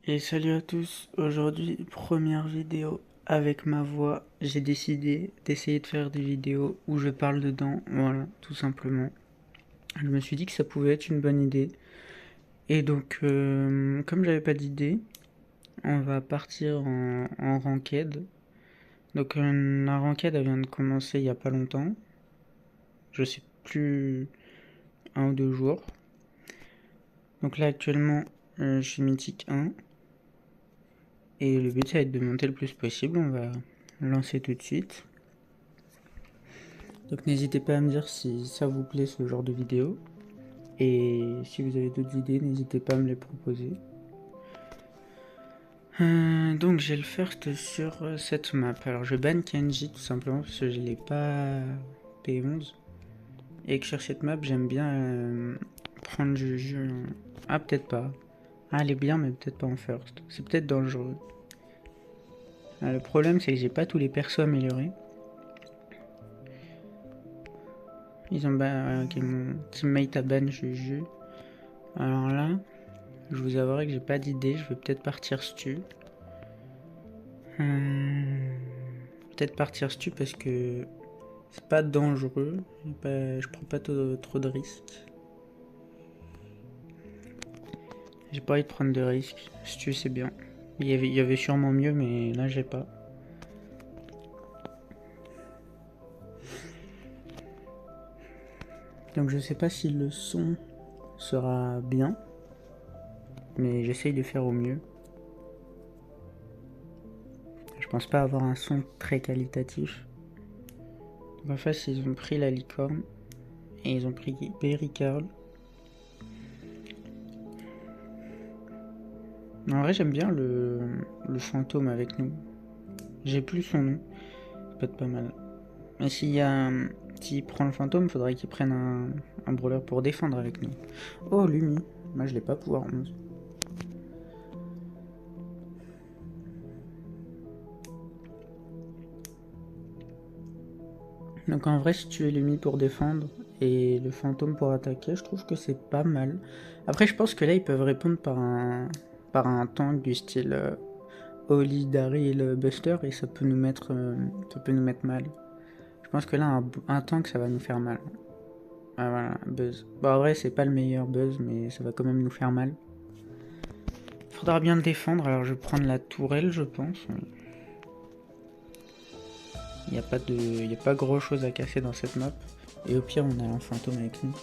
Et salut à tous, aujourd'hui première vidéo avec ma voix. J'ai décidé d'essayer de faire des vidéos où je parle dedans, voilà, tout simplement. Je me suis dit que ça pouvait être une bonne idée. Et donc, comme j'avais pas d'idée, on va partir en ranked. Donc la ranked elle vient de commencer il y a pas longtemps. Je sais plus, 1 ou 2 jours. Donc là actuellement, je suis mythique 1. Et le but ça va être de monter le plus possible, on va lancer tout de suite. Donc n'hésitez pas à me dire si ça vous plaît ce genre de vidéo. Et si vous avez d'autres idées, n'hésitez pas à me les proposer. Donc j'ai le first sur cette map. Alors je banne Kenji tout simplement parce que je l'ai pas P11. Et que sur cette map j'aime bien prendre Juju. Ah peut-être pas. Ah elle est bien mais peut-être pas en first. C'est peut-être dangereux. Le problème c'est que j'ai pas tous les persos améliorés. Ils ont mon teammate a ban Juju. Alors là, je vous avouerai que j'ai pas d'idée, je vais peut-être partir stu. Peut-être partir stu parce que c'est pas dangereux, je prends pas trop de risques. J'ai pas envie de prendre de risques, stu c'est bien. Il y avait sûrement mieux mais là j'ai pas. Donc je sais pas si le son sera bien, mais j'essaye de faire au mieux. Je pense pas avoir un son très qualitatif. Donc en face ils ont pris la licorne et ils ont pris Berry Carl. En vrai j'aime bien le fantôme avec nous. J'ai plus son nom, ça peut être pas mal. Mais s'il prend le fantôme, faudrait qu'il prenne un brawler pour défendre avec nous. Oh Lumi, moi je l'ai pas pouvoir 11. Donc en vrai si tu es Lumi pour défendre et le fantôme pour attaquer, je trouve que c'est pas mal. Après je pense que là ils peuvent répondre par un tank du style Oli, Daryl, Buster et ça peut nous mettre mal. Je pense que là un tank ça va nous faire mal. Ah voilà, Buzz. Bon en vrai c'est pas le meilleur Buzz mais ça va quand même nous faire mal. Faudra bien le défendre, alors je vais prendre la tourelle je pense. Il n'y a pas grand chose à casser dans cette map. Et au pire on a un fantôme avec nous.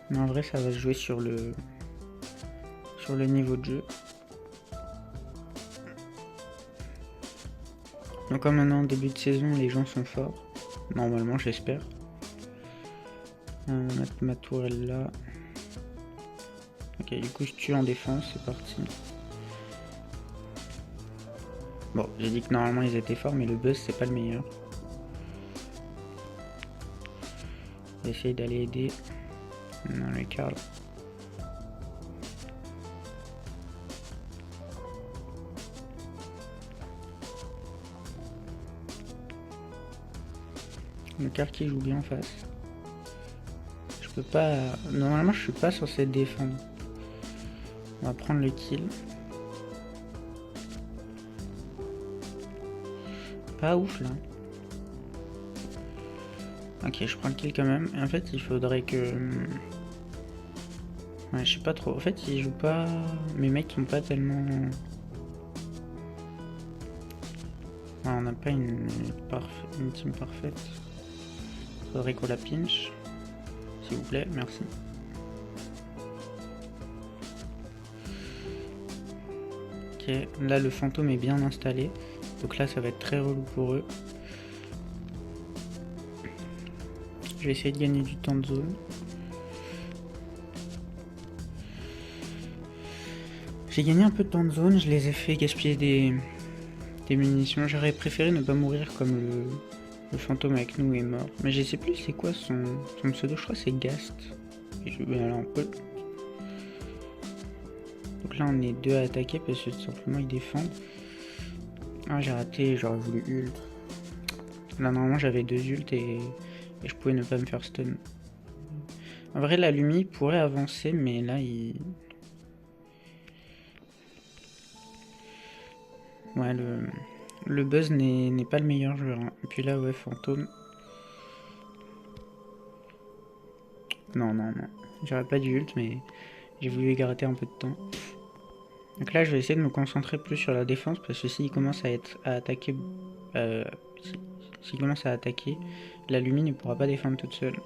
Mais en vrai ça va se jouer sur le niveau de jeu. Donc comme maintenant début de saison les gens sont forts. Normalement j'espère. On va mettre ma tourelle là. Ok du coup je tue en défense, c'est parti. Bon j'ai dit que normalement ils étaient forts mais le Buzz c'est pas le meilleur. J'essaye d'aller aider. Non le Carl. Le Carl qui joue bien en face. Je peux pas... Normalement je suis pas censé défendre. On va prendre le kill. Pas ouf là. Ok je prends le kill quand même. Et en fait il faudrait que... Ouais je sais pas trop. En fait ils jouent pas... Mes mecs sont pas tellement... Ouais, on n'a pas une team parfaite. Faudrait qu'on la pinch. S'il vous plaît, merci. Ok, là le fantôme est bien installé. Donc là ça va être très relou pour eux. Je vais essayer de gagner du temps de zone. J'ai gagné un peu de temps de zone, je les ai fait gaspiller des munitions. J'aurais préféré ne pas mourir comme le fantôme avec nous est mort. Mais je sais plus c'est quoi son pseudo, je crois c'est Gast. Et je vais aller un peu. Donc là on est deux à attaquer parce que tout simplement ils défendent. Ah j'ai raté, j'aurais voulu ult. Là normalement j'avais 2 ults et je pouvais ne pas me faire stun. En vrai, la Lumi pourrait avancer, mais là, il... Ouais, le Buzz n'est pas le meilleur joueur. Hein. Et puis là, ouais, Fantôme. Non, non, non. J'aurais pas dû ult, mais j'ai voulu gratter un peu de temps. Donc là, je vais essayer de me concentrer plus sur la défense, parce que s'il commence à attaquer... s'il commence à attaquer, la Lumi ne pourra pas défendre toute seule.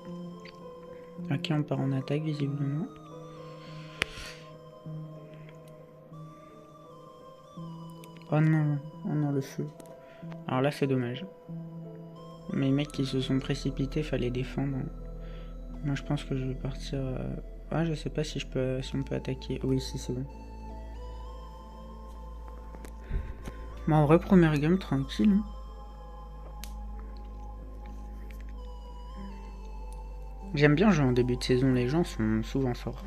Ok, on part en attaque, visiblement. Oh non, le feu. Alors là, c'est dommage. Mais les mecs qui se sont précipités, fallait défendre. Moi, je pense que je vais partir... Ah, je sais pas si on peut attaquer. Oui, si, c'est bon. Bon, en vrai, première game, tranquille. Hein. J'aime bien jouer en début de saison, les gens sont souvent forts.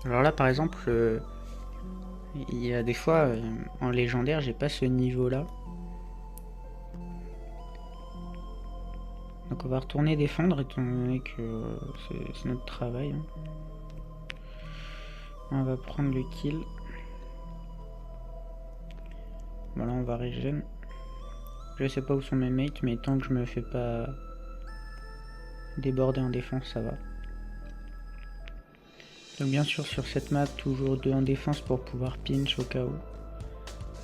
Alors là, par exemple, il y a des fois, en légendaire, j'ai pas ce niveau-là. Donc on va retourner défendre, étant donné que c'est notre travail. Hein. On va prendre le kill. Voilà, on va régène. Je sais pas où sont mes mates, mais tant que je me fais pas déborder en défense, ça va. Donc bien sûr, sur cette map, toujours 2 en défense pour pouvoir pinch au cas où.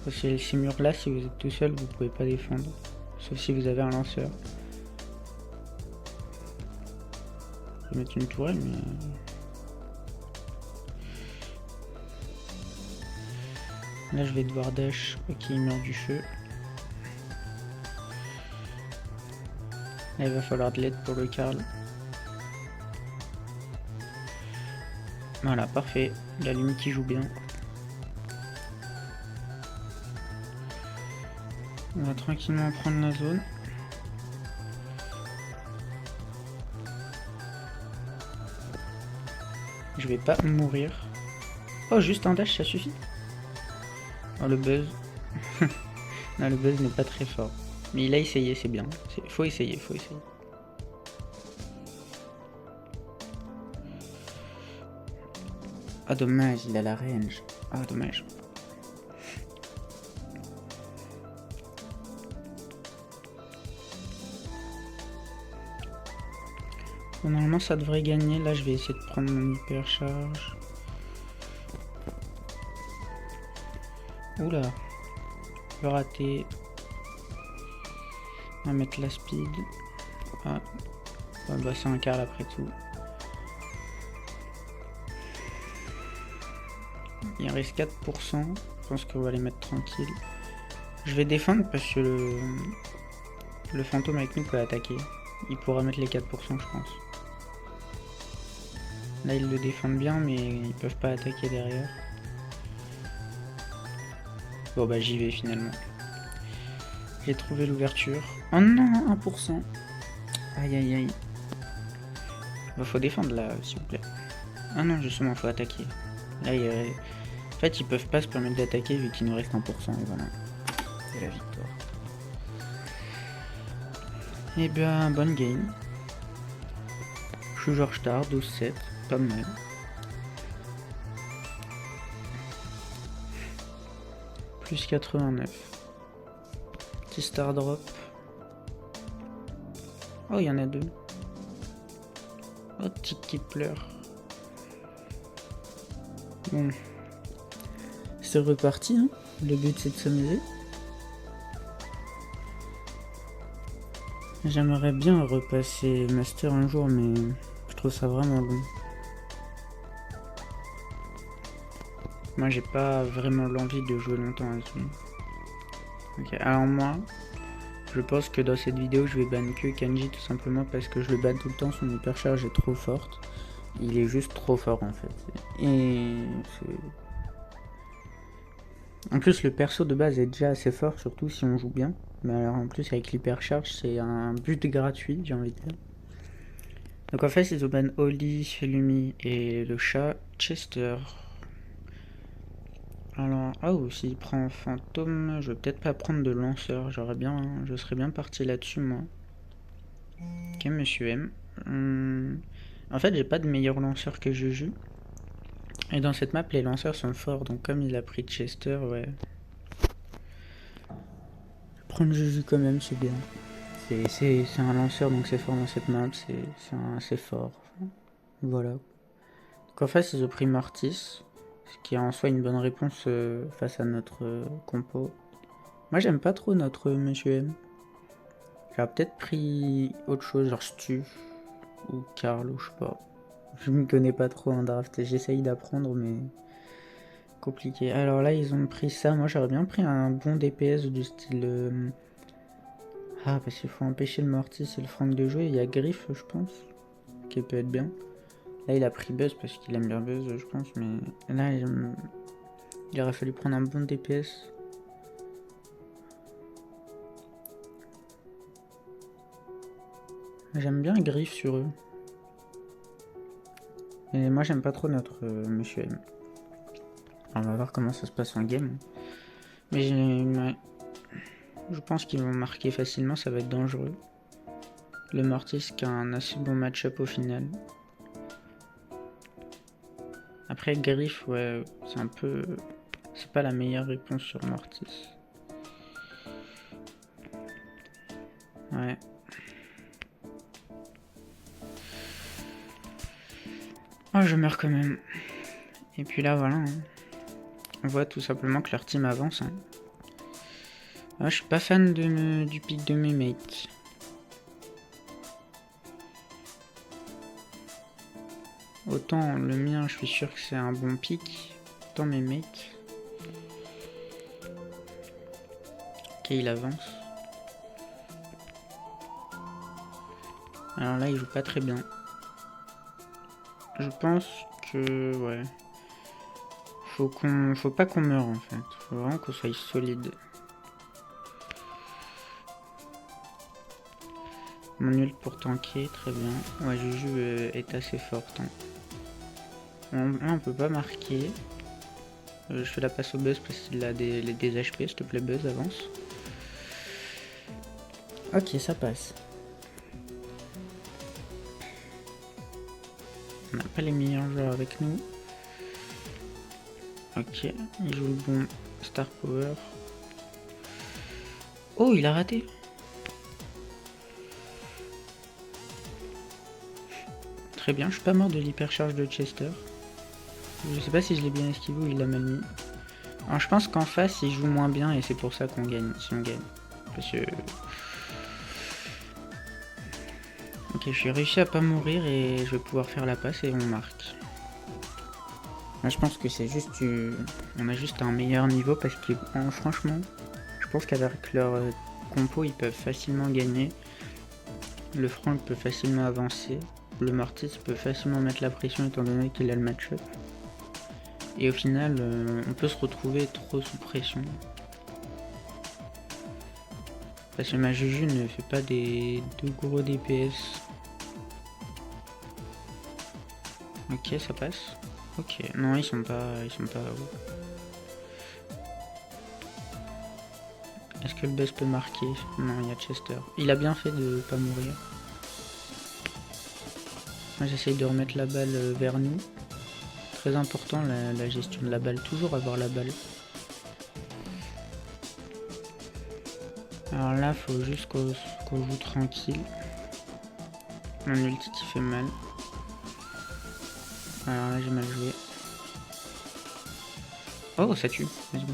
Parce que ces murs-là, si vous êtes tout seul, vous pouvez pas défendre. Sauf si vous avez un lanceur. Je vais mettre une tourelle, mais... Là, je vais devoir dash. Ok, il meurt du feu. Là, il va falloir de l'aide pour le Karl. Voilà, parfait. La Lumi qui joue bien. On va tranquillement prendre la zone. Je vais pas mourir. Oh, juste un dash, ça suffit. Oh, le Buzz. Non, le Buzz n'est pas très fort. Mais il a essayé, c'est bien. Faut essayer, faut essayer. Ah, dommage, il a la range. Ah, dommage. Bon, normalement, ça devrait gagner. Là, je vais essayer de prendre mon hyper charge. Oula. Je vais rater. On va mettre la speed. Ah. Ouais, bah, c'est un Karl après tout. Il reste 4%. Je pense qu'on va les mettre tranquille. Je vais défendre parce que le fantôme avec nous peut attaquer. Il pourra mettre les 4%, je pense. Là, ils le défendent bien, mais ils peuvent pas attaquer derrière. Bon, bah, j'y vais finalement. J'ai trouvé l'ouverture. Oh non, 1%. Aïe, aïe, aïe. Bah, faut défendre là, s'il vous plaît. Ah non, justement, faut attaquer. Là, en fait, ils peuvent pas se permettre d'attaquer vu qu'il nous reste 1%. Et voilà. C'est la victoire. Et bien, bonne game. Je suis George Tard, 12-7. Pas mal. Plus 89. Petit star drop. Oh, il y en a 2. Oh, petite qui pleure. Bon. C'est reparti, hein. Le but c'est de s'amuser. J'aimerais bien repasser Master un jour, mais je trouve ça vraiment long. Moi j'ai pas vraiment l'envie de jouer longtemps à ce jeu. Ok, alors moi, je pense que dans cette vidéo je vais ban que Kenji tout simplement parce que je le ban tout le temps, son hypercharge est trop forte. Il est juste trop fort en fait. Et en plus le perso de base est déjà assez fort, surtout si on joue bien. Mais alors en plus avec l'hypercharge c'est un but gratuit, j'ai envie de dire. Donc en fait ils ont ban Oli, Lumi et le chat Chester. Alors, oh, s'il prend fantôme, je vais peut-être pas prendre de lanceur. Je serais bien parti là-dessus moi. Ok, monsieur M. En fait, j'ai pas de meilleur lanceur que Juju. Et dans cette map, les lanceurs sont forts. Donc comme il a pris Chester, ouais. Prendre Juju quand même, c'est bien. C'est un lanceur, donc c'est fort dans cette map. C'est fort. Voilà. Donc en face, ils ont pris Mortis. Ce qui est en soi une bonne réponse face à notre compo. Moi, j'aime pas trop notre Monsieur M. J'aurais peut-être pris autre chose, genre Stu ou Karl, ou je sais pas. Je m'y connais pas trop en draft, j'essaye d'apprendre, mais compliqué. Alors là, ils ont pris ça. Moi, j'aurais bien pris un bon DPS du style. Ah, parce qu'il faut empêcher le Mortis et le Frank de jouer. Il y a Griff, je pense, qui peut être bien. Là, il a pris Buzz parce qu'il aime bien Buzz, je pense, mais là, il aurait fallu prendre un bon DPS. J'aime bien Griff sur eux. Et moi, j'aime pas trop notre Monsieur M. On va voir comment ça se passe en game. Mais je pense qu'ils vont marquer facilement, ça va être dangereux. Le Mortis qui a un assez bon match-up au final. Après Griff, ouais, c'est un peu... C'est pas la meilleure réponse sur Mortis. Ouais. Oh, je meurs quand même. Et puis là, voilà. Hein. On voit tout simplement que leur team avance. Hein. Ah, je suis pas fan du pick de mes mates. Autant le mien, je suis sûr que c'est un bon pick. Autant mes mates. Ok, il avance. Alors là, il joue pas très bien. Je pense que... Ouais. Faut pas qu'on meure en fait. Faut vraiment qu'on soit solide. Mon ult pour tanker, très bien. Ouais, Juju est assez forte. Hein. Là, on peut pas marquer. Je fais la passe au Buzz parce qu'il a des HP. S'il te plaît, Buzz, avance. Ok, ça passe. On n'a pas les meilleurs joueurs avec nous. Ok, il joue le bon Star Power. Oh, il a raté. Très bien, je suis pas mort de l'hypercharge de Chester. Je sais pas si je l'ai bien esquivé ou il l'a mal mis. Alors je pense qu'en face il joue moins bien et c'est pour ça qu'on gagne, si on gagne. Parce que... Ok, je suis réussi à pas mourir et je vais pouvoir faire la passe et on marque. Là, je pense que c'est juste... On a juste un meilleur niveau parce que franchement, je pense qu'avec leur compo ils peuvent facilement gagner. Le Frank peut facilement avancer. Le Mortis peut facilement mettre la pression étant donné qu'il a le match-up. Et au final, on peut se retrouver trop sous pression. Parce que ma Juju ne fait pas de gros DPS. Ok, ça passe. Ok, non, ils sont pas Est-ce que le Buzz peut marquer? Non, il y a Chester. Il a bien fait de pas mourir. Moi, j'essaye de remettre la balle vers nous. Très important la gestion de la balle, toujours avoir la balle. Alors là, faut juste qu'on joue tranquille. Mon ulti qui fait mal. Alors là, j'ai mal joué. Oh, ça tue. Let's go.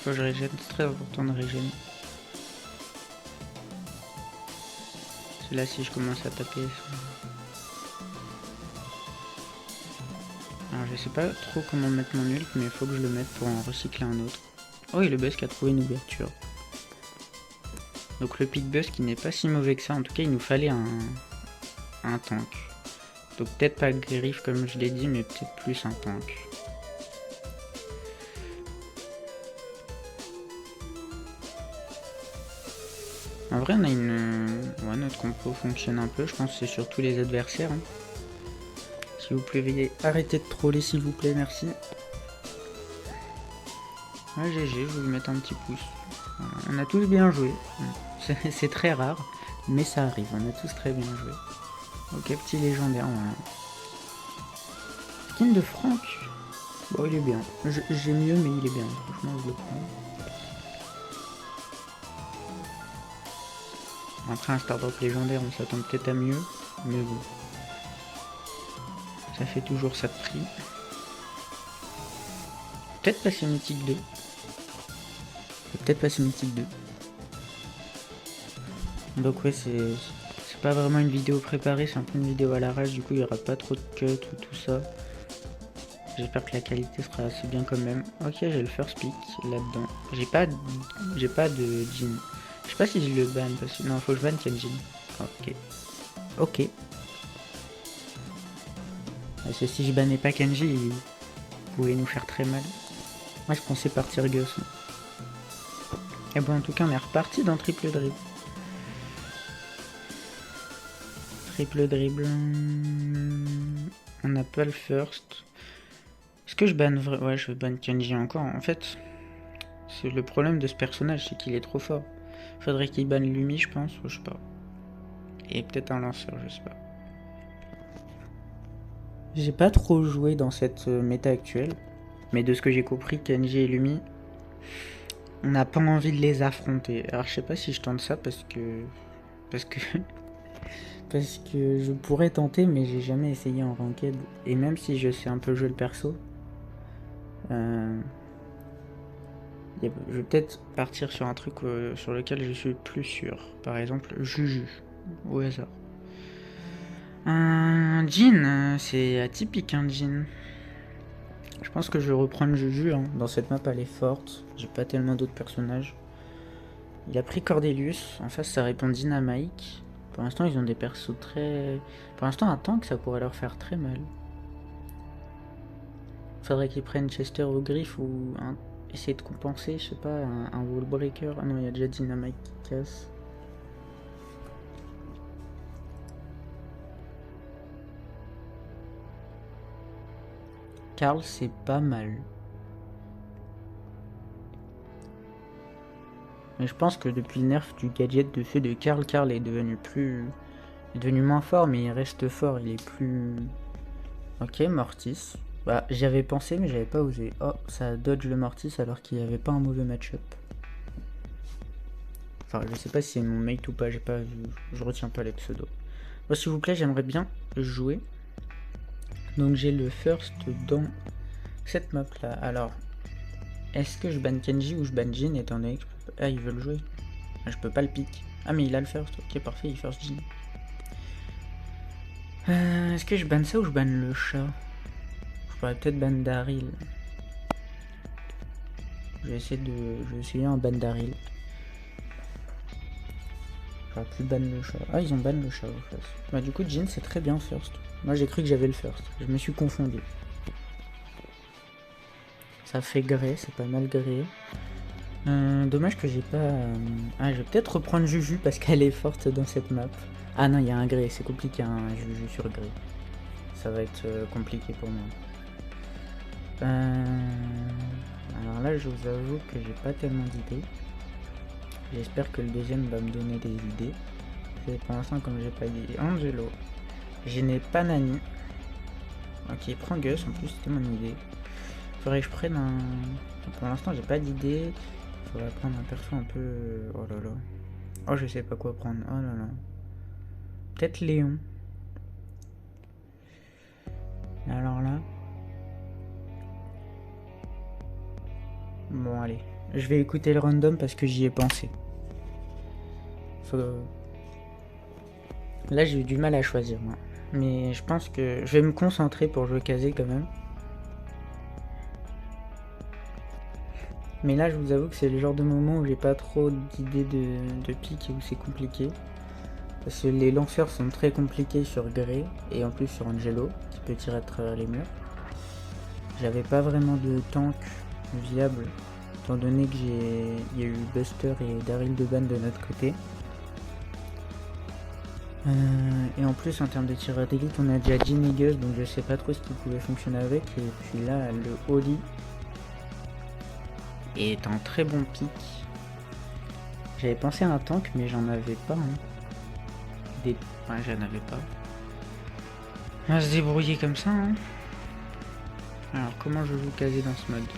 Faut que je régène, c'est très important de régéner. C'est là si je commence à taper. Alors je sais pas trop comment mettre mon ult, mais il faut que je le mette pour en recycler un autre. Oh, et le Buzz qui a trouvé une ouverture. Donc le pick Buzz qui n'est pas si mauvais que ça, en tout cas il nous fallait un tank. Donc peut-être pas Griff comme je l'ai dit, mais peut-être plus un tank. En vrai on a ouais, notre compo fonctionne un peu, je pense que c'est surtout les adversaires. Hein. Si vous pouvez arrêter de troller s'il vous plaît, merci. Ouais, GG, je vais lui mettre un petit pouce. Voilà. On a tous bien joué. C'est très rare, mais ça arrive, on a tous très bien joué. Ok, petit légendaire, voilà. Skin de Franck. Bon, il est bien. J'ai mieux, mais il est bien. Franchement, je le prends. Après un Stardrop légendaire, on s'attend peut-être à mieux. Mais bon. Ça fait toujours ça de prix. Peut-être passer mythique 2. Peut-être passer mythique 2. Donc ouais, c'est pas vraiment une vidéo préparée, c'est un peu une vidéo à l'arrache, du coup il n'y aura pas trop de cuts ou tout ça. J'espère que la qualité sera assez bien quand même. Ok, j'ai le first pick là-dedans. J'ai pas de Jin. Je sais pas si je le ban parce que non, faut que je ban Kenjin. Ok. Ok. Parce que si je bannais pas Kenji, il pouvait nous faire très mal. Moi je pensais partir Gus. Et bon, en tout cas, on est reparti dans triple dribble. Triple dribble. On n'a pas le first. Est-ce que je banne vrai? Ouais, je vais ban Kenji encore. En fait, c'est le problème de ce personnage, c'est qu'il est trop fort. Faudrait qu'il banne Lumi, je pense, ou je sais pas. Et peut-être un lanceur, je sais pas. J'ai pas trop joué dans cette méta actuelle. Mais de ce que j'ai compris, Kenji et Lumi, on n'a pas envie de les affronter. Alors je sais pas si je tente ça parce que je pourrais tenter, mais j'ai jamais essayé en ranked. Et même si je sais un peu jouer le perso, je vais peut-être partir sur un truc sur lequel je suis plus sûr. Par exemple, Juju, au hasard. Un Jin, c'est atypique un Jin. Je pense que je vais reprendre Juju. Hein. Dans cette map, elle est forte. J'ai pas tellement d'autres personnages. Il a pris Cordelius. En face, ça répond Dynamike. Pour l'instant, ils ont des persos très... Pour l'instant, un tank, ça pourrait leur faire très mal. Faudrait qu'ils prennent Chester au griffe ou essayer de compenser, je sais pas, un wallbreaker. Ah non, il y a déjà Dynamite qui casse. Karl, c'est pas mal. Mais je pense que depuis le nerf du gadget de feu de Karl, Karl est devenu moins fort, mais il reste fort, il est plus... Ok, Mortis. Bah, j'y avais pensé, mais j'avais pas osé. Oh, ça dodge le Mortis alors qu'il n'y avait pas un mauvais match-up. Enfin, je sais pas si c'est mon mate ou pas, j'ai pas vu. Je retiens pas les pseudos. Bon, s'il vous plaît, j'aimerais bien jouer. Donc j'ai le first dans cette map là. Alors, est-ce que je ban Kenji ou je ban Jin étant donné que ah, ils veulent jouer. Ah, je peux pas le pick. Ah, mais il a le first. Ok, parfait, il first Jin. Est-ce que je banne ça ou je banne le chat? Je pourrais peut-être ban Daryl. Je vais essayer un ban Daryl. J'aurais pu ban le chat. Ah, ils ont ban le chat en face. Bah, du coup, Jin c'est très bien first. Moi j'ai cru que j'avais le first. Je me suis confondu. Ça fait gré, c'est pas mal gré. Dommage que j'ai pas... Ah, je vais peut-être reprendre Juju parce qu'elle est forte dans cette map. Ah non, il y a un gré, c'est compliqué un Juju sur gré. Ça va être compliqué pour moi. Alors là, je vous avoue que j'ai pas tellement d'idées. J'espère que le deuxième va me donner des idées. Pour l'instant, comme j'ai pas d'idée. Angelo. Je n'ai pas Nani. Ok, prends Gus, en plus c'était mon idée. Faudrait que je prenne un... Pour l'instant j'ai pas d'idée. Faudrait prendre un perso un peu... Oh là là. Oh, je sais pas quoi prendre. Oh là là. Peut-être Léon. Alors là... Bon allez. Je vais écouter le random parce que j'y ai pensé. Là j'ai eu du mal à choisir moi. Mais je pense que je vais me concentrer pour jouer Kazé quand même. Mais là je vous avoue que c'est le genre de moment où j'ai pas trop d'idées de pique et où c'est compliqué. Parce que les lanceurs sont très compliqués sur Grey et en plus sur Angelo qui peut tirer à travers les murs. J'avais pas vraiment de tank viable étant donné que il y a eu Buster et Daryl de ban de notre côté. Et en plus en termes de tireur d'élite on a déjà Jin et Gus donc je sais pas trop ce qui pouvait fonctionner avec. Et puis là le Oli est un très bon pick. J'avais pensé à un tank mais j'en avais pas. Hein. Ouais, j'en avais pas. On va se débrouiller comme ça, hein. Alors, comment je joue Kazé dans ce mode?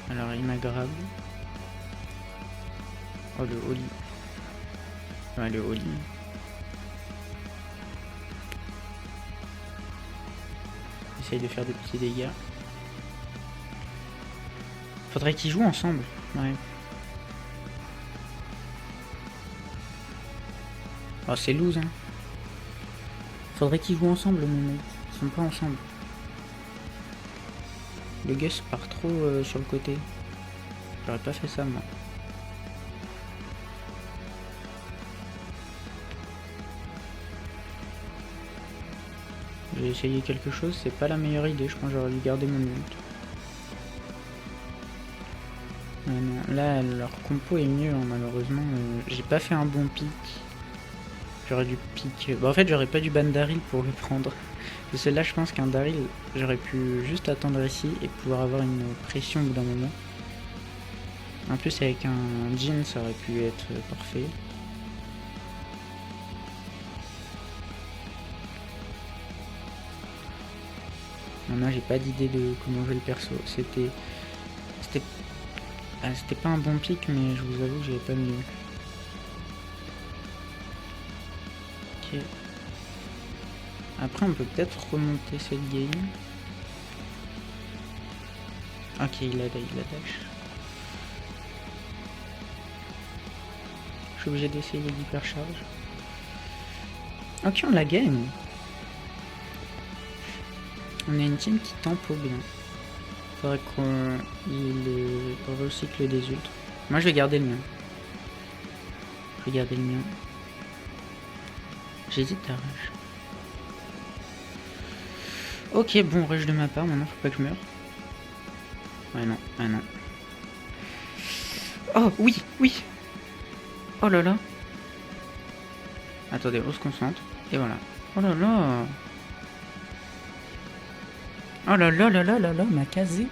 Alors, il m'a grab. Oh, le Oli. Ouais, le Oli. Essaye de faire des petits dégâts. Faudrait qu'ils jouent ensemble. Ouais. Oh, c'est loose, hein. Faudrait qu'ils jouent ensemble, mes mecs. Ils sont pas ensemble. Le Gus part trop sur le côté. J'aurais pas fait ça, moi. J'ai essayé quelque chose, c'est pas la meilleure idée. Je pense que j'aurais dû garder mon ult. Mais non, là, leur compo est mieux, hein, malheureusement. J'ai pas fait un bon pic. J'aurais dû pique. Bah, en fait, j'aurais pas dû ban Daryl pour le prendre. Parce que là, je pense qu'un Daryl, j'aurais pu juste attendre ici et pouvoir avoir une pression au bout d'un moment. En plus, avec un Jhin, ça aurait pu être parfait. Maintenant, j'ai pas d'idée de comment jouer le perso. C'était pas un bon pic, mais je vous avoue que j'avais pas mieux. Ok. Après, on peut peut-être remonter cette game. Ok, il a dash. Je suis obligé d'essayer l'hypercharge. Ok, on la gagne. On a une team qui tempo bien. Faudrait qu'on recycle des ultres. Moi, je vais garder le mien. J'hésite à rush. Ok, bon rush de ma part. Maintenant, faut pas que je meure. Ouais, non. Ah non. Oh, oui. Oh là là. Attendez, on se concentre. Et voilà. Oh là là. Oh là là là là là là, m'a casé.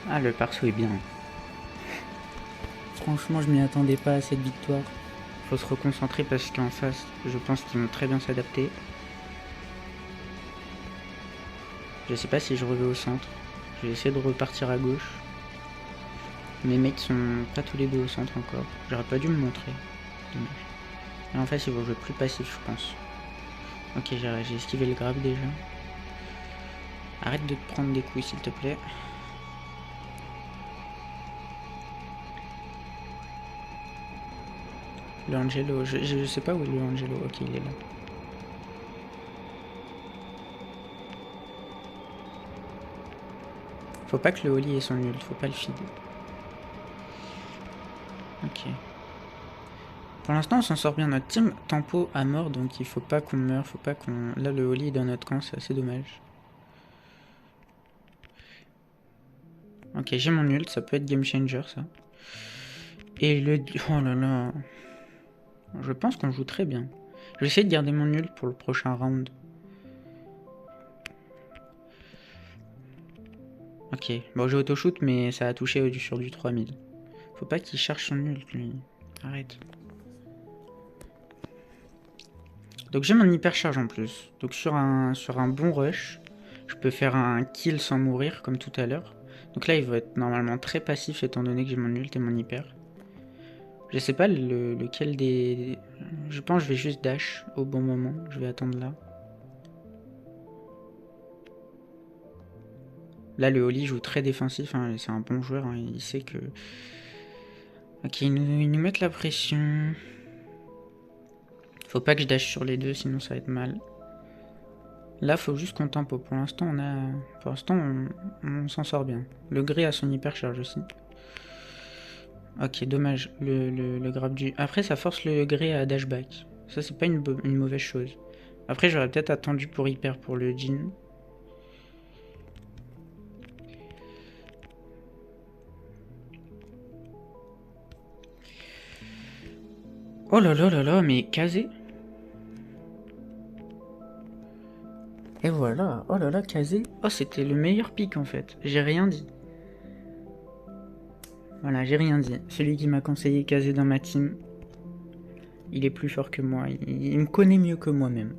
Ah, le perso est bien. Franchement, je m'y attendais pas à cette victoire. Faut se reconcentrer parce qu'en face, je pense qu'ils vont très bien s'adapter. Je sais pas si je reviens au centre. Je vais essayer de repartir à gauche. Mes mecs sont pas tous les deux au centre encore. J'aurais pas dû me montrer. Dommage. Et en fait, ils vont jouer plus passif, je pense. Ok, j'ai esquivé le grab déjà. Arrête de te prendre des coups, s'il te plaît. Le Angelo, je sais pas où est le Angelo. Ok, il est là. Faut pas que le Oli ait son ult, faut pas le feed. Ok. Pour l'instant, on s'en sort bien. Notre team tempo à mort, donc il faut pas qu'on meure, faut pas qu'on... Là, le Oli est dans notre camp, c'est assez dommage. Ok, j'ai mon ult, ça peut être game changer, ça. Et le... Oh là là. Je pense qu'on joue très bien. Je vais essayer de garder mon ult pour le prochain round. Ok, bon j'ai auto-shoot mais ça a touché sur du 3000. Faut pas qu'il cherche son ult lui. Arrête. Donc j'ai mon hypercharge en plus. Donc sur un bon rush, je peux faire un kill sans mourir comme tout à l'heure. Donc là il va être normalement très passif étant donné que j'ai mon ult et mon hyper. Je sais pas lequel des... Je pense que je vais juste dash au bon moment. Je vais attendre là. Là, le Oli joue très défensif, hein, c'est un bon joueur, hein, il sait que... Ok, ils nous mettent la pression. Faut pas que je dash sur les deux, sinon ça va être mal. Là, faut juste qu'on tempo. Pour l'instant, on s'en sort bien. Le Grey a son hypercharge aussi. Ok, dommage, le grab du... Après, ça force le Grey à dashback. Ça, c'est pas une mauvaise chose. Après, j'aurais peut-être attendu pour hyper pour le Jhin. Oh là là là là, mais casé. Et voilà, oh là là, casé. Oh, c'était le meilleur pic en fait. J'ai rien dit. Voilà, j'ai rien dit. Celui qui m'a conseillé casé dans ma team. Il est plus fort que moi, il me connaît mieux que moi-même.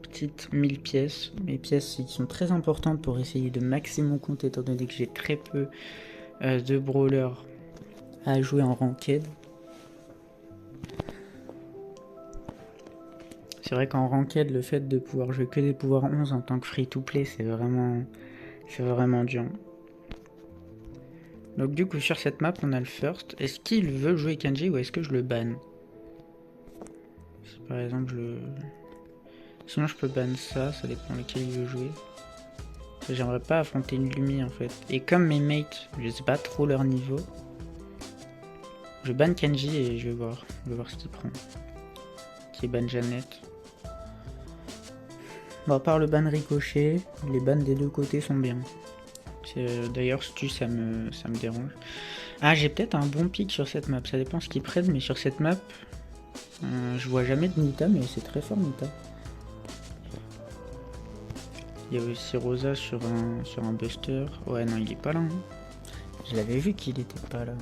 Petite 1000 pièces. Mes pièces qui sont très importantes pour essayer de maxer mon compte étant donné que j'ai très peu de brawlers à jouer en ranked. C'est vrai qu'en ranked, le fait de pouvoir jouer que des pouvoirs 11 en tant que free-to-play, c'est vraiment dur. Donc du coup, sur cette map, on a le first. Est-ce qu'il veut jouer Kenji ou est-ce que je le banne? Si par exemple, sinon je peux ban ça dépend lequel il veut jouer. J'aimerais pas affronter une Lumi en fait. Et comme mes mates, je sais pas trop leur niveau, je banne Kenji et je vais voir ce qu'il prend. Qui est ban Jeannette. Bon, à part le ban Ricochet, les bans des deux côtés sont bien. D'ailleurs, Stu, ça me dérange. Ah, j'ai peut-être un bon pic sur cette map. Ça dépend ce qu'ils prennent, mais sur cette map, je vois jamais de Nita, mais c'est très fort Nita. Il y a aussi Rosa sur un Buster. Ouais, non, il est pas là. Hein. Je l'avais vu qu'il était pas là.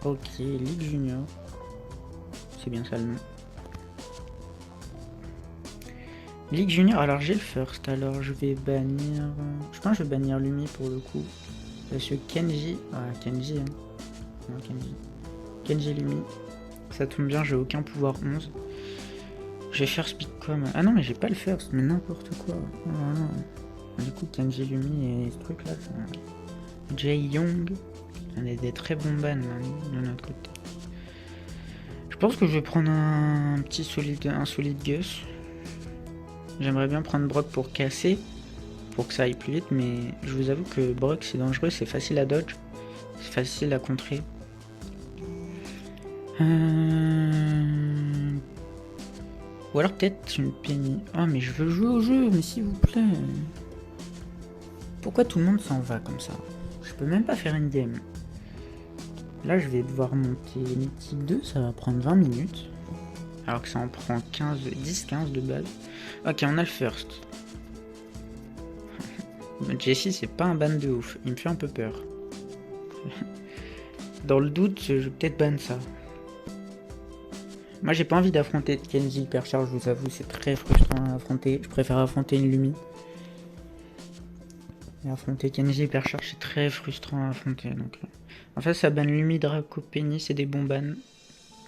Ok, Ligue Junior. C'est bien ça le nom. Ligue Junior, alors j'ai le first. Alors je vais bannir... Je pense que je vais bannir Lumi pour le coup. Parce que Kenji... Ah, Kenji, hein. Non, Kenji. Kenji Lumi. Ça tombe bien, j'ai aucun pouvoir 11. Je vais faire Speedcom. Ah non, mais j'ai pas le first, mais n'importe quoi. Oh non. Du coup, Kenji Lumi et ce truc là, Jay Young. On a des très bons bans de notre côté. Je pense que je vais prendre un solide Gus. J'aimerais bien prendre Brock pour casser, pour que ça aille plus vite, mais je vous avoue que Brock c'est dangereux, c'est facile à dodge, c'est facile à contrer. Ou alors peut-être une Penny. Oh mais je veux jouer au jeu, mais s'il vous plaît. Pourquoi tout le monde s'en va comme ça? Je peux même pas faire une game. Là je vais devoir monter Mythique 2, ça va prendre 20 minutes. Alors que ça en prend 10-15 de base. Ok, on a le first. Jessie, c'est pas un ban de ouf. Il me fait un peu peur. Dans le doute, je vais peut-être ban ça. Moi, j'ai pas envie d'affronter Kenji Hypercharge, je vous avoue, c'est très frustrant à affronter. Je préfère affronter une Lumi. Et affronter Kenji Hypercharge, c'est très frustrant à affronter. Donc, en fait, ça ban Lumi, Draco, Penny, c'est des bons bans.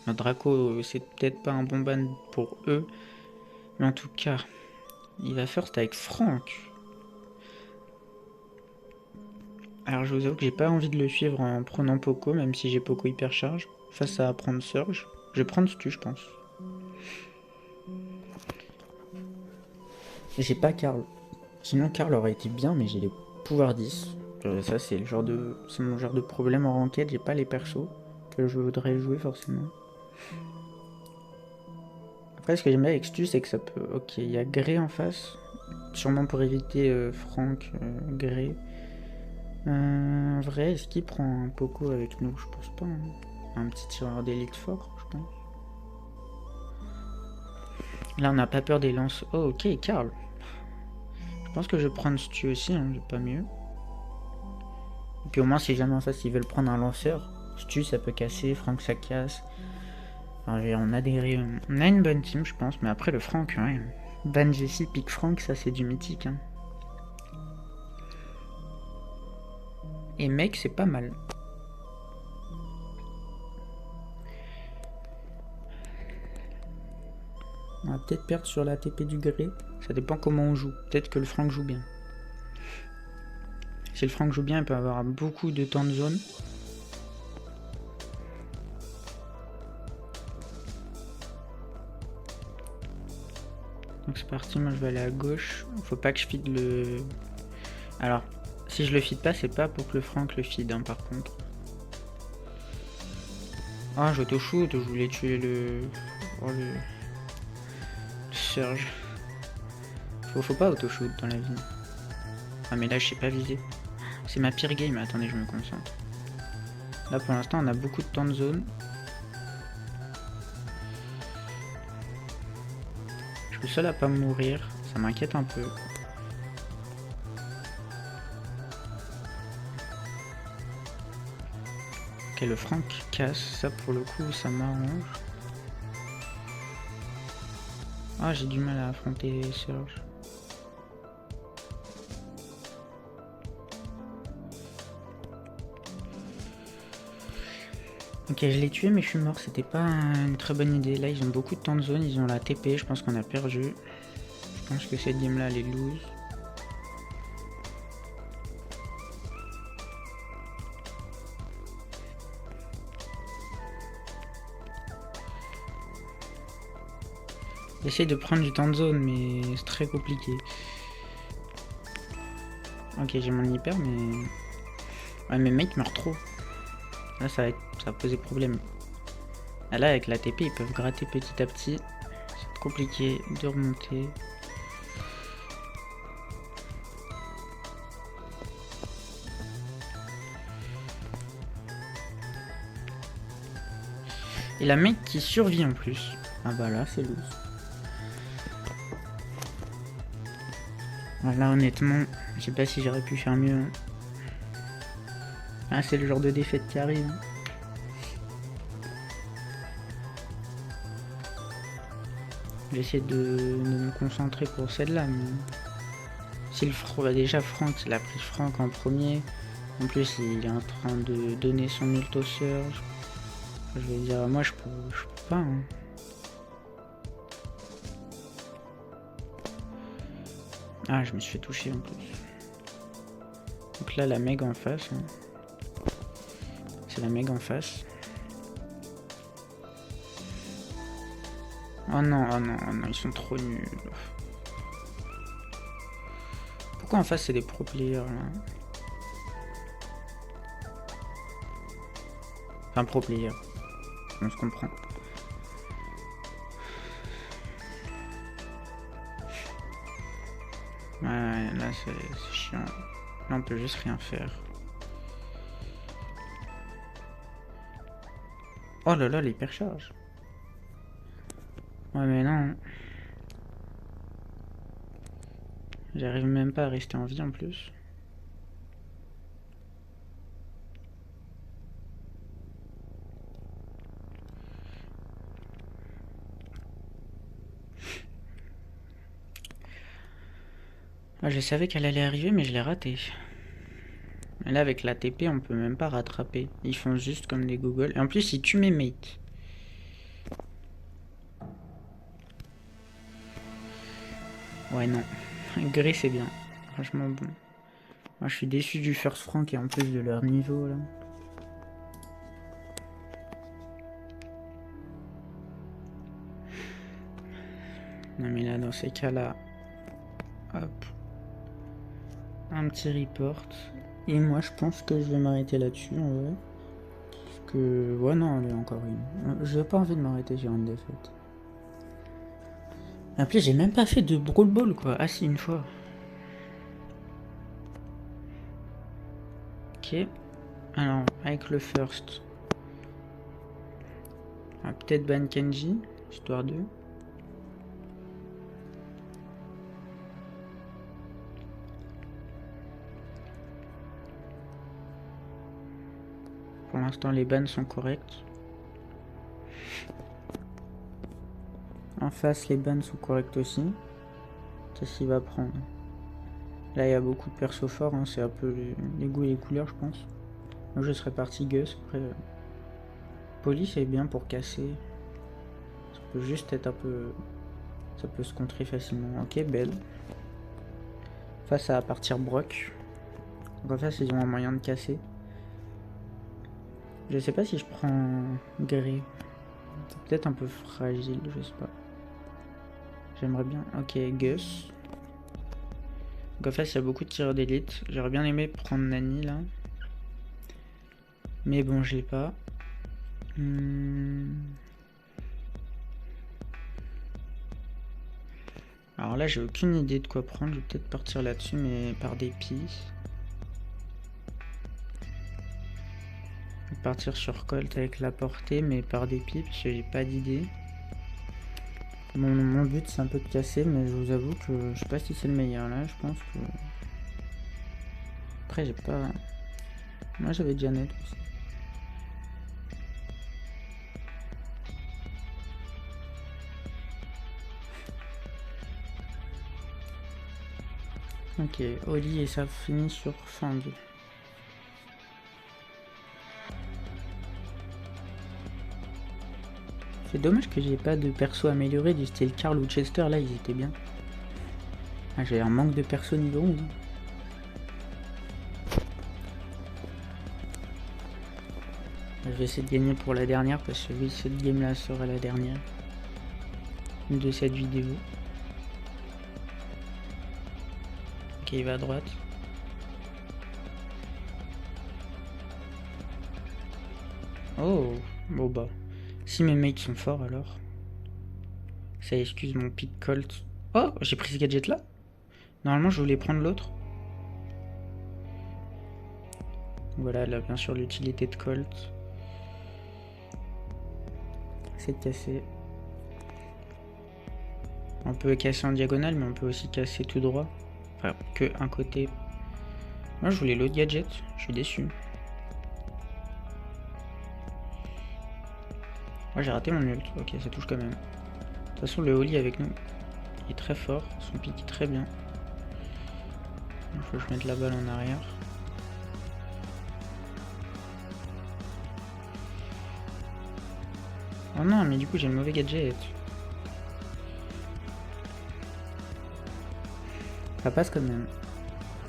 Draco, c'est peut-être pas un bon ban pour eux. Mais en tout cas, il va first avec Franck. Alors je vous avoue que j'ai pas envie de le suivre en prenant Poco, même si j'ai Poco Hypercharge. Face à prendre Surge. Je vais prendre Stu, je pense. J'ai pas Karl. Sinon Karl aurait été bien, mais j'ai les pouvoirs 10. Ça c'est mon genre de problème en ranked, j'ai pas les persos que je voudrais jouer forcément. Après ce que j'aime bien avec Stu c'est que ça peut... Ok, il y a Grey en face. Sûrement pour éviter Franck, Grey. En vrai, est-ce qu'il prend un Poco avec nous? Je pense pas. Hein. Un petit tireur d'élite fort, je pense. Là, on n'a pas peur des lances. Oh, ok, Karl. Je pense que je vais prendre Stu aussi, hein, j'ai pas mieux. Et puis au moins, si jamais en face, ils veulent prendre un lanceur, Stu, ça peut casser, Franck, ça casse. Enfin, on a une bonne team, je pense, mais après, le Franck, ouais. Ban Jessie, pique Franck, ça, c'est du mythique. Hein. Et mec, c'est pas mal. On va peut-être perdre sur la TP du Grey. Ça dépend comment on joue. Peut-être que le Franck joue bien. Si le Franck joue bien, il peut avoir beaucoup de temps de zone. Donc c'est parti, moi je vais aller à gauche. Faut pas que je feed le... Alors, si je le feed pas, c'est pas pour que le Franck le feed, hein, par contre. Ah, je auto-shoot, je voulais tuer le... Oh, le Surge. Faut pas auto-shoot dans la vie. Ah mais là je sais pas viser. C'est ma pire game, attendez je me concentre. Là pour l'instant on a beaucoup de temps de zone. Je suis le seul à pas mourir, ça m'inquiète un peu. Ok, le Franck casse, ça pour le coup, ça m'arrange. Ah, j'ai du mal à affronter Surge. Ok, je l'ai tué, mais je suis mort. C'était pas une très bonne idée. Là, ils ont beaucoup de temps de zone. Ils ont la TP. Je pense qu'on a perdu. Je pense que cette game-là, elle est lose. J'essaie de prendre du temps de zone, mais c'est très compliqué. Ok, j'ai mon hyper, mais... Ouais, mes mecs meurent trop. Là, ça va poser problème. Ah, là, avec la TP, ils peuvent gratter petit à petit. C'est compliqué de remonter. Et la mec qui survit en plus. Ah bah là, c'est loose. Là, honnêtement, je sais pas si j'aurais pu faire mieux. Ah, c'est le genre de défaite qui arrive. J'essaie de me concentrer pour celle-là. Mais... Si le bah déjà Franck, il a pris Franck en premier. En plus, il est en train de donner son ult au Surge. Je vais dire, moi, je peux pas. Hein. Ah, je me suis fait toucher en plus. Donc là, la Meg en face. Hein. C'est la Meg en face. Oh non, oh non, oh non, ils sont trop nuls. Pourquoi en face c'est des pro players là? Enfin pro players. On se comprend. Ouais, là c'est chiant. Là on peut juste rien faire. Oh là là, l'hypercharge. Ouais mais non. J'arrive même pas à rester en vie en plus. Ah, je savais qu'elle allait arriver mais je l'ai raté. Et là avec la TP on peut même pas rattraper. Ils font juste comme des googles. Et en plus ils tuent mes mates. Ouais non. Gré c'est bien. Franchement bon. Moi je suis déçu du First Frank et en plus de leur niveau là. Non mais là dans ces cas là. Hop. Un petit report. Et moi je pense que je vais m'arrêter là-dessus en vrai. Parce que... Ouais non, il y a encore une. J'ai pas envie de m'arrêter sur une défaite. En plus j'ai même pas fait de brawl ball quoi. Ah si, une fois. Ok. Alors, avec le first. Peut-être ban Kenji, histoire de... Pour l'instant les bans sont corrects. En face les bans sont corrects aussi. Qu'est-ce qu'il va prendre? Là il y a beaucoup de persos forts, hein. C'est un peu les goûts et les couleurs je pense. Moi je serais parti Gus. Après Police est bien pour casser. Ça peut juste être un peu... Ça peut se contrer facilement. Ok, belle. Face ça va partir Brock. Donc en face ils ont un moyen de casser. Je sais pas si je prends Grey. C'est peut-être un peu fragile, je sais pas. J'aimerais bien. Ok, Gus. Donc en face, il y a beaucoup de tireurs d'élite. J'aurais bien aimé prendre Nani là. Mais bon, je l'ai pas. Alors là, j'ai aucune idée de quoi prendre. Je vais peut-être partir là-dessus, mais par dépit. Je vais partir sur Colt avec la portée, mais par dépit, parce que j'ai pas d'idée. Mon but c'est un peu de casser, mais je vous avoue que je sais pas si c'est le meilleur là, je pense que... Après j'ai pas... Moi j'avais Janet aussi. Ok, Oli et ça finit sur Fang. C'est dommage que j'ai pas de perso amélioré du style Carl ou Chester, là ils étaient bien. Ah, j'ai un manque de perso niveau 11. Je vais essayer de gagner pour la dernière parce que oui, cette game là sera la dernière de cette vidéo. Ok, il va à droite. Oh, bon bah. Si mes mates sont forts alors. Ça excuse mon pic Colt. Oh, j'ai pris ce gadget là. Normalement je voulais prendre l'autre. Voilà, là bien sûr l'utilité de Colt. C'est cassé. On peut casser en diagonale, mais on peut aussi casser tout droit. Enfin, que un côté. Moi je voulais l'autre gadget, je suis déçu. Moi j'ai raté mon ult, ok ça touche quand même. De toute façon le Oli avec nous, il est très fort, son pic est très bien. Il faut que je mette la balle en arrière. Oh non, mais du coup j'ai le mauvais gadget. Ça passe quand même.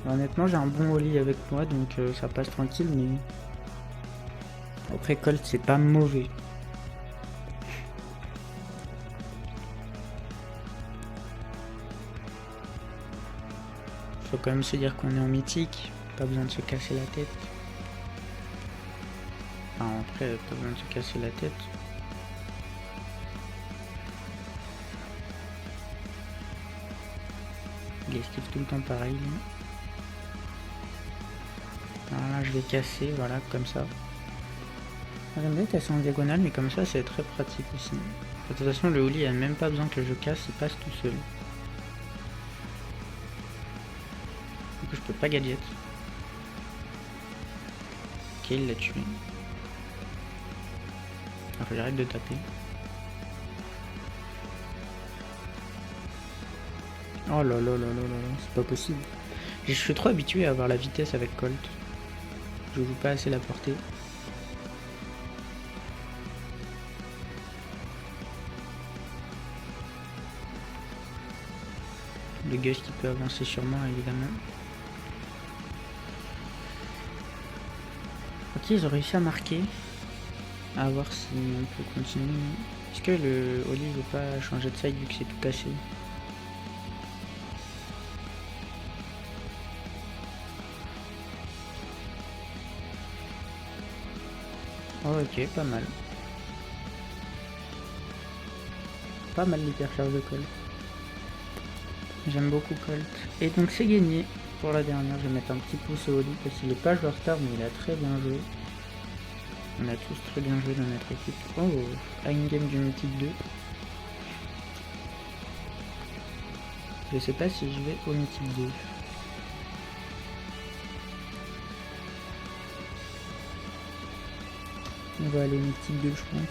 Honnêtement j'ai un bon Oli avec moi, donc ça passe tranquille, mais... Après Colt c'est pas mauvais. Faut quand même se dire qu'on est en mythique, pas besoin de se casser la tête. Enfin après, pas besoin de se casser la tête. Il esquive tout le temps pareil. Alors là je vais casser, voilà, comme ça. J'aime bien casser en diagonale, mais comme ça c'est très pratique aussi. De toute façon le Oli a même pas besoin que je casse, il passe tout seul. Du coup je peux pas gadget. Ok, il l'a tué. Alors faut que j'arrête de taper. Oh là là là là là, c'est pas possible. Je suis trop habitué à avoir la vitesse avec Colt. Je joue pas assez la portée. Le Gus qui peut avancer sur moi évidemment. Ok, ils ont réussi à marquer. À voir si on peut continuer. Est-ce que le Oli veut pas changer de side vu que c'est tout cassé? Oh, ok, pas mal. Pas mal l'hypercharge de Colt. J'aime beaucoup Colt. Et donc c'est gagné pour la dernière. Je vais mettre un petit pouce au Oli parce qu'il est pas joueur star mais il a très bien joué. On a tous très bien joué dans notre équipe. Oh, à une game du Mythique 2. Je sais pas si je vais au Mythique 2. On va aller au Mythique 2 je pense.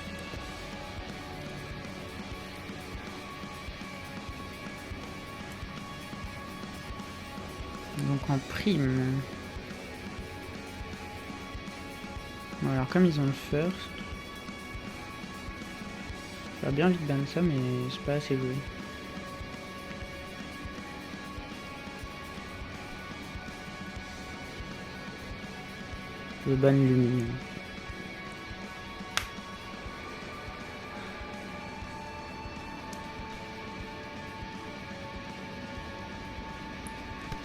Donc en prime. Bon, alors comme ils ont le first, ça va bien vite ban ça mais c'est pas assez joué. Je ban Lumi.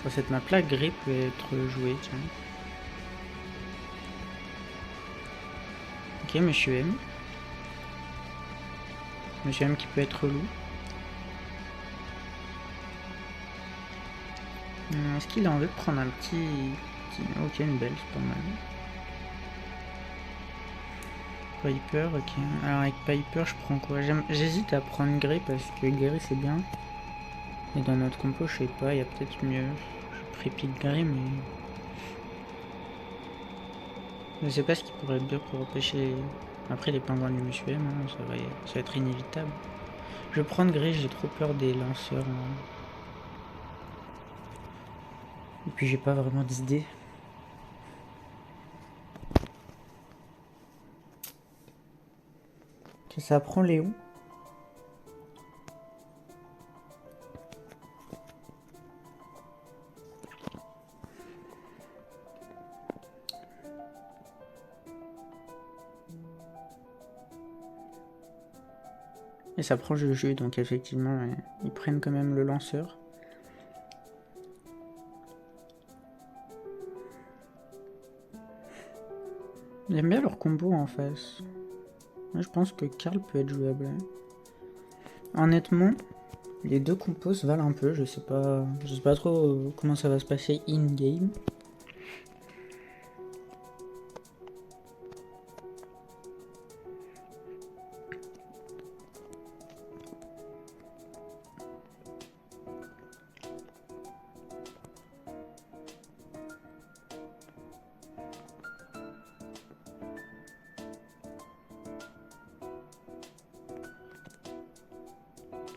Sur cette map là, Grip peut être joué, tiens. Ok, Monsieur M. Monsieur M qui peut être relou. Est-ce qu'il a envie de prendre un petit... Ok, une belle, c'est pas mal. Piper, ok. Alors avec Piper, je prends quoi? J'hésite à prendre Grey parce que Grey c'est bien. Et dans notre compo, je sais pas, il y a peut-être mieux. Je prépique Grey, mais... Je sais pas ce qui pourrait être bien pour empêcher... Après les pingouins du Monsieur M, hein, ça va être inévitable. Je vais prendre Grey, j'ai trop peur des lanceurs. Hein. Et puis j'ai pas vraiment d'idée. Ça prend Léon. Et ça prend Juju, donc effectivement, ils prennent quand même le lanceur. J'aime bien leur combo en face. Moi, je pense que Karl peut être jouable. Honnêtement, les deux compos se valent un peu. Je sais pas trop comment ça va se passer in-game.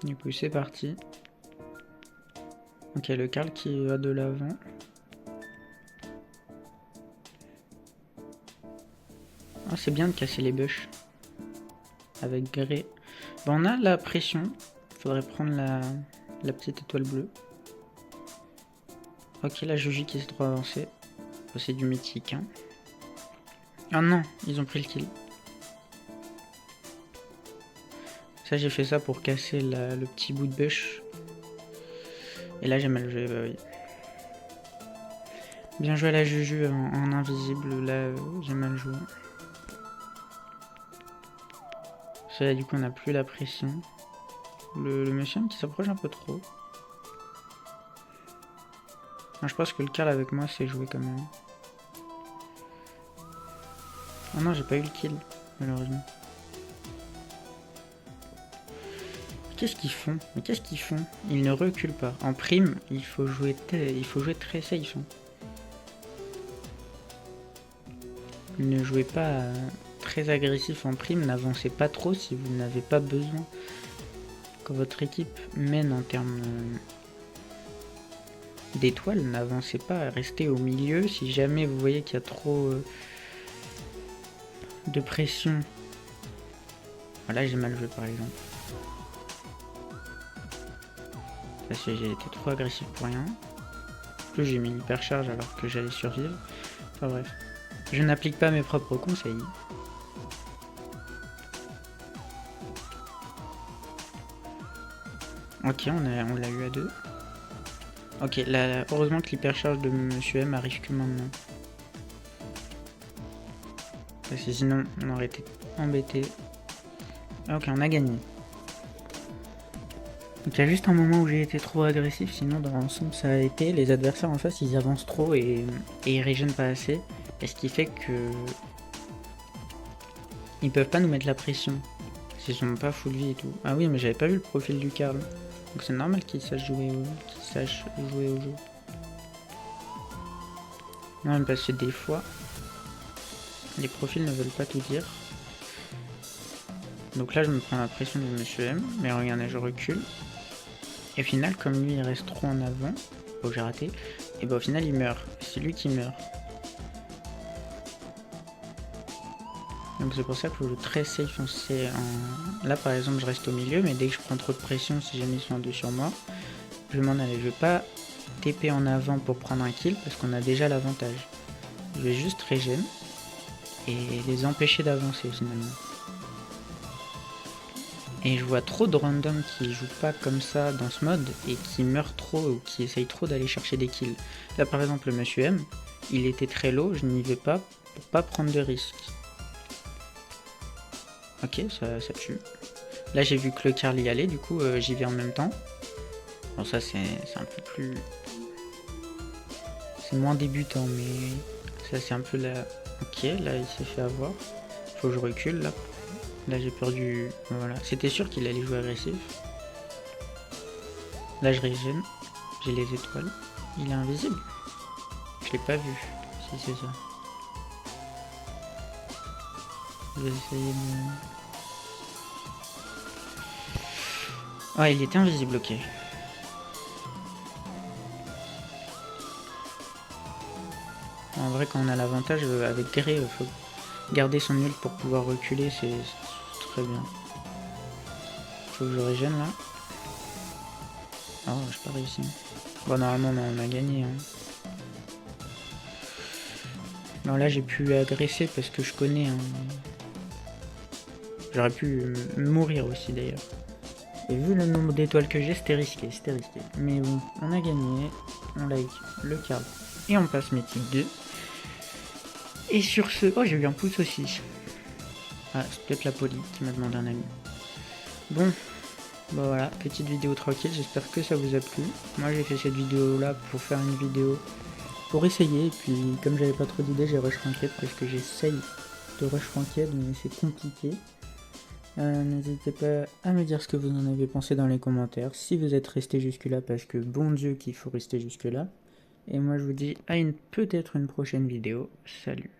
Du coup, c'est parti. Ok, le Karl qui va de l'avant. Ah, c'est bien de casser les bush. Avec Gré. Bon, on a la pression. Faudrait prendre la petite étoile bleue. Ok, la Juju qui s'est trop avancée. Oh, c'est du mythique. Hein. Oh non, ils ont pris le kill. Ça, j'ai fait ça pour casser le petit bout de bush. Et là, j'ai mal joué, bah oui. Bien joué à la Juju en invisible, là, j'ai mal joué. Ça, du coup, on n'a plus la pression. Le monsieur qui s'approche un peu trop. Je pense que le Karl avec moi, c'est joué quand même. Oh non, j'ai pas eu le kill, malheureusement. Qu'est-ce qu'ils font? Mais qu'est-ce qu'ils font? Ils ne reculent pas. En prime, il faut jouer très safe. Hein. Ne jouez pas très agressif en prime, n'avancez pas trop si vous n'avez pas besoin. Quand votre équipe mène en termes d'étoiles, n'avancez pas, restez au milieu. Si jamais vous voyez qu'il y a trop de pression. Voilà, j'ai mal joué par exemple. Parce que j'ai été trop agressif pour rien. En plus j'ai mis hyper charge alors que j'allais survivre. Enfin bref. Je n'applique pas mes propres conseils. Ok, on l'a eu à deux. Ok, là, heureusement que l'hypercharge de Monsieur M arrive que maintenant. Parce que sinon, on aurait été embêté. Ok, on a gagné. Donc il y a juste un moment où j'ai été trop agressif, sinon dans l'ensemble ça a été. Les adversaires en face ils avancent trop et ils régènent pas assez. Et ce qui fait que ils peuvent pas nous mettre la pression. S'ils sont pas full vie et tout. Ah oui mais j'avais pas vu le profil du Karl. Donc c'est normal qu'il sache jouer au jeu. Non mais parce que des fois les profils ne veulent pas tout dire. Donc là je me prends la pression de Monsieur M. Mais regardez je recule. Et au final, comme lui il reste trop en avant, oh j'ai raté, et bah au final il meurt. C'est lui qui meurt. Donc c'est pour ça que je joue très safe. Là par exemple je reste au milieu, mais dès que je prends trop de pression, si jamais ils sont en deux sur moi, je vais m'en aller. Je vais pas TP en avant pour prendre un kill parce qu'on a déjà l'avantage. Je vais juste régène et les empêcher d'avancer finalement. Et je vois trop de random qui jouent pas comme ça dans ce mode et qui meurent trop ou qui essayent trop d'aller chercher des kills. Là par exemple le Monsieur M, il était très low, je n'y vais pas pour pas prendre de risques. Ok, ça tue. Là j'ai vu que le Karl y allait, du coup j'y vais en même temps. Bon ça c'est un peu plus... C'est moins débutant mais ça c'est un peu la... Ok, là il s'est fait avoir. Faut que je recule là. Là j'ai perdu... Voilà, c'était sûr qu'il allait jouer agressif. Là je régène. J'ai les étoiles. Il est invisible. Je l'ai pas vu. Si c'est ça. Je vais essayer de... Ah il était invisible, ok. En vrai, quand on a l'avantage avec Grey, faut garder son ult pour pouvoir reculer, c'est très bien. Faut que je régène là. Oh, j'ai pas réussi. Bon, normalement, on a gagné. Hein. Non, là, j'ai pu agresser parce que je connais. Hein. J'aurais pu mourir aussi d'ailleurs. Et vu le nombre d'étoiles que j'ai, c'était risqué, Mais bon, on a gagné. On like le card. Et on passe mythique 2. Et sur ce... Oh, j'ai eu un pouce aussi. Ah, c'est peut-être la poli qui m'a demandé un ami. Bon, bah voilà, petite vidéo tranquille, j'espère que ça vous a plu. Moi j'ai fait cette vidéo là pour faire une vidéo pour essayer, et puis comme j'avais pas trop d'idées, j'ai rush ranked parce que j'essaye de rush ranked, mais c'est compliqué. N'hésitez pas à me dire ce que vous en avez pensé dans les commentaires, si vous êtes resté jusque là, parce que bon Dieu qu'il faut rester jusque là. Et moi je vous dis à peut-être une prochaine vidéo. Salut.